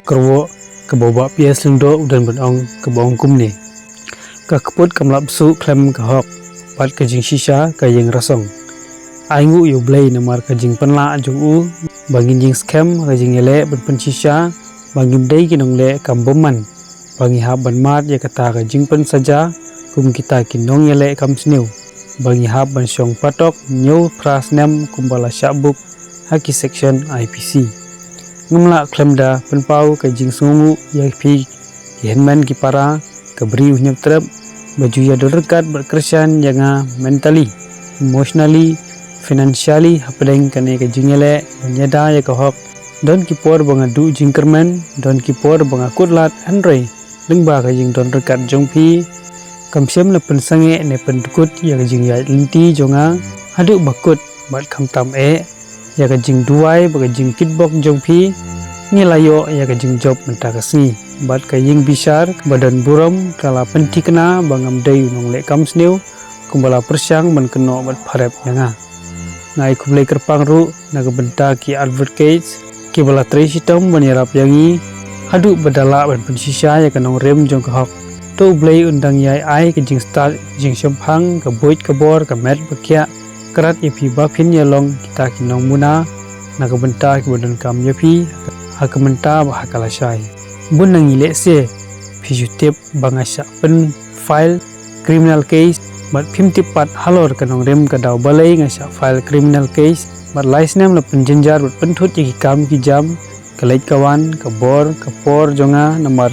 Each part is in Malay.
kerwo keboba pias lendo dan benong kebong kumni ka keput kamlap su klem ka hok pat ka jing shisha ka yang rasong aingu yu blai namar ka jing penla jung u bangin jing scam ka jing ele pen shisha bangin dai kinong le kamboman bangi hab ban mat ya kata ka jing pen saja kum kita kinong ele kam snew bangi hab ban syong patok nyu pras nem kumbala syabuk haki section IPC ngamla klemda penpau ka jing sungu ya pi henman ki para ka bri unyap trap baju ya derekat berkersan janga mentally emotionally financially hapdeng kane ka jingele banyada ya ka hok don ki por banga du jingkerman don ki por banga kutlat andre lengba ka jing don rekat jongpi kamsem le pensange ne pendukut ya ka jing ya linti jonga hadu bakut bat khamtam ya ka jing duai ba ka jing kitbok jongpi nilayo ya ka jing job mentakasi bat ka ying bisar badan buram kala pentikna bangam dai nong le kam snew kumbala persyang ban keno bat pharep yanga ngai kublai kerpang ru naga benta ki advocates ki bala tresitom banirap yangi hadu badala ban pensisa ya kanong rem jong ka hok to blai undang yai ai ka jing start jing shamphang ka boit ka bor ka met bakya karat ipi ba phin yalong kita kinong muna naga benta ki badan kam yapi hakamenta ba hakalasai bunang ile se physiotip bangasya pen file criminal case bat phim tipat halor kanong rem ka daw balai ngasya file criminal case bat license la penjenjar bat penthut ki kam ki jam kalait kawan ka bor ka por jonga namar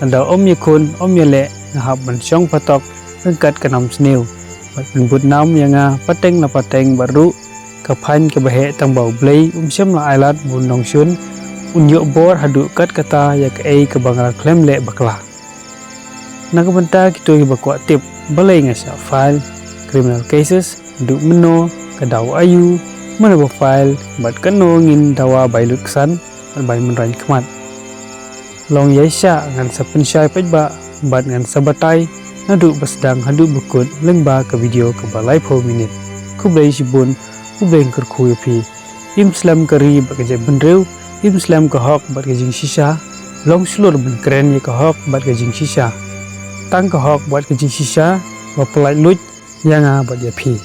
anda om yakun om yele ngahap ban syong patok ngkat kanam snew bat penbut nam yanga pateng na pateng baru ka phan ka bahe tang bau blai syam la ailat bunong syun unyo bor hadu kat kata ya ka ei ka bangla klem le bakla nagabanta kito hi bakwa tip balai ngasya file criminal cases du meno ka daw ayu mana ba file bat kano ngin dawa bailut san bai menran kmat long yaisha ngan sapen syai pejba bat ngan sabatai nadu basdang hadu bukut lengba ka video ka balai 4 minute kublai sibun kublai kerku yapi imslam kari ba ka benrew imslam ka hok bat ka jing shisha long slur ben kren ya ka hok bat ka jing shisha tang ka hok bat ka jing shisha ba pelai lut yanga bat yapi